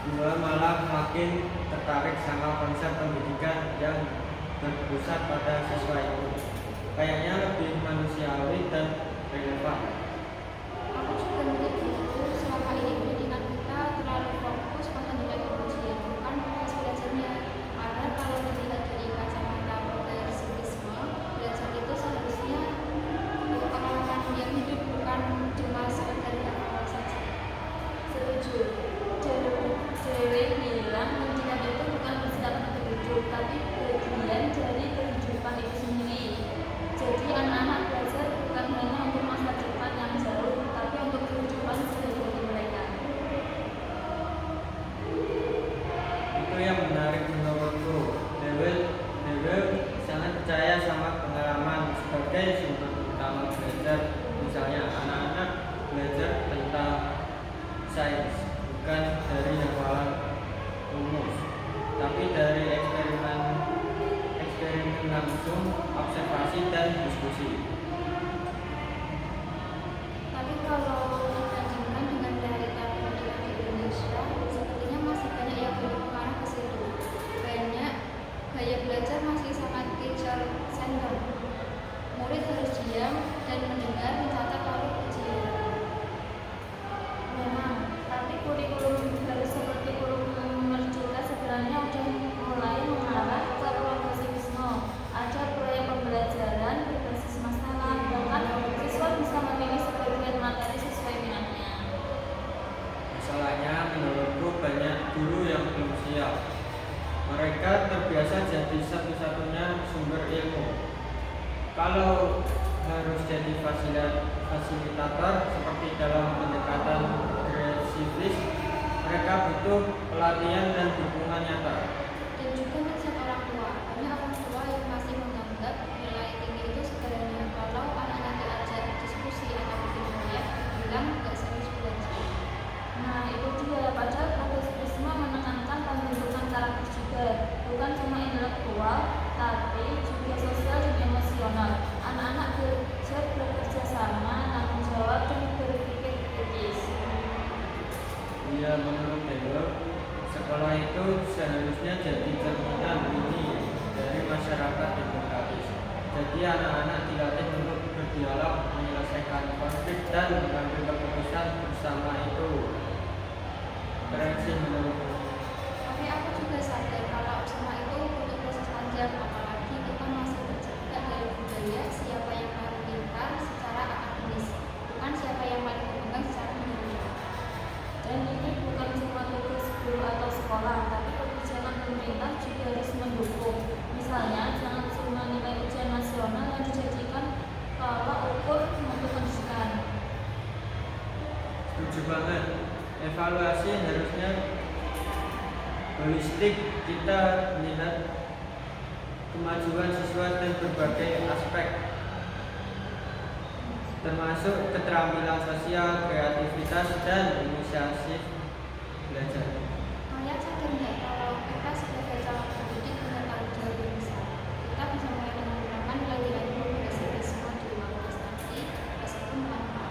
Gua malah makin tertarik sama konsep pendidikan yang berpusat pada siswa itu. Kayaknya lebih manusiawi dan relevan. Aku juga mikir gitu, selama ini pendidikan kita terlalu fokus pada nilai ujian, bukan proses belajarnya. Karena kalau dilihat dari kacamata progresivisme, belajar itu seharusnya pengalaman yang hidup, bukan cuma sekedar hafal saja. Setuju. Dewi bilang pendidikan itu bukan persiapan untuk hidup, tapi bagian dari kehidupan itu sendiri. Jadi anak-anak belajar bukan hanya untuk masa depan yang jauh, tapi untuk kehidupan sehari-hari mereka. Itu yang menarik menurutku. Dewi sangat percaya sama pengalaman sebagai sumber utama belajar. Misalnya anak-anak belajar tentang sains bukan dari hafalan rumus, tapi dari eksperimen langsung, observasi dan diskusi. Tapi kalau dibandingkan dengan realita pendidikan di Indonesia, sepertinya masih banyak yang belum mengarah ke situ. Banyak gaya belajar masih sangat teacher center. Murid harus diam dan mendengar, mencatat lalu ujian. Memang, tapi kurikulum baru seperti kurikulum merdeka sebenarnya sudah mulai mengarah ke progresivisme. Ada proyek pembelajaran berbasis masalah, bahkan siswa bisa memilih sebagian materi sesuai minatnya. Masalahnya menurutku banyak guru yang belum siap. Mereka terbiasa jadi satu-satunya sumber ilmu. Kalau harus jadi fasilitator seperti dalam pendekatan progresivis, mereka butuh pelatihan dan dukungan nyata. Dan juga mindset orang tua. Banyak orang tua yang masih menganggap nilai tinggi itu sebenarnya kalau anaknya diajar diskusi atau bikin proyek, bilang nggak serius belajar. Nah itu dia, padahal progresivisme menekankan pembentukan karakter juga, bukan cuma intelektual, tapi juga sosial dan emosional. Anak-anak belajar bekerja sama, tanggung jawab, dan berpikir kritis. Ya menurut Dewa, sekolah itu seharusnya jadi cerminan ini dari masyarakat demokratis. Jadi anak-anak dilatih untuk berdialog, menyelesaikan konflik dan mengambil keputusan bersama itu. Keren sih menurutku. Tapi aku juga sadar kalau semua itu butuh proses panjang, apalagi kita masih terjebak dari budaya siapa yang paling pintar secara akademis, bukan siapa yang paling berkembang secara menyeluruh. Dan ini bukan cuma tugas guru atau sekolah, tapi kebijakan pemerintah juga harus mendukung. Misalnya, jangan cuma nilai ujian nasional yang dijadikan tolak ukur untuk pendidikan. Setuju banget. Evaluasi harusnya holistik. Kita melihat kemajuan siswa dan berbagai aspek, termasuk keterampilan sosial, kreativitas, dan inisiatif belajar. Kalian sadar nggak kalau kita sebagai calon pendidik punya tanggung jawab yang besar? Kita bisa mulai menggunakan nilai-nilai progresivisme di ruang prestasi, meskipun tanpa.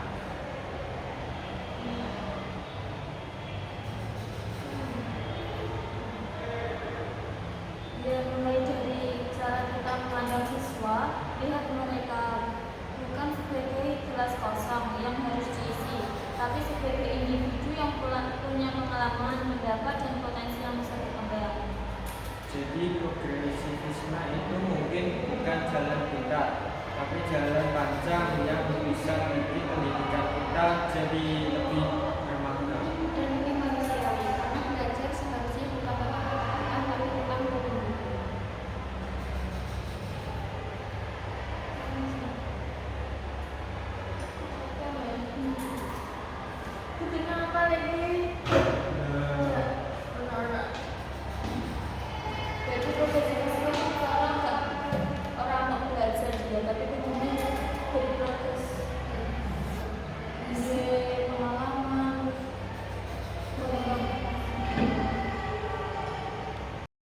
Ya, mulai dari cara kita memandang siswa, lihat mereka bukan sebagai gelas kosong yang harus diisi, tapi sebagai individu yang punya pengalaman, pendapat, dan potensi yang bisa berkembang. Jadi progresivisme itu mungkin bukan jalan kita, tapi jalan panjang yang bisa bikin pendidikan kita jadi lebih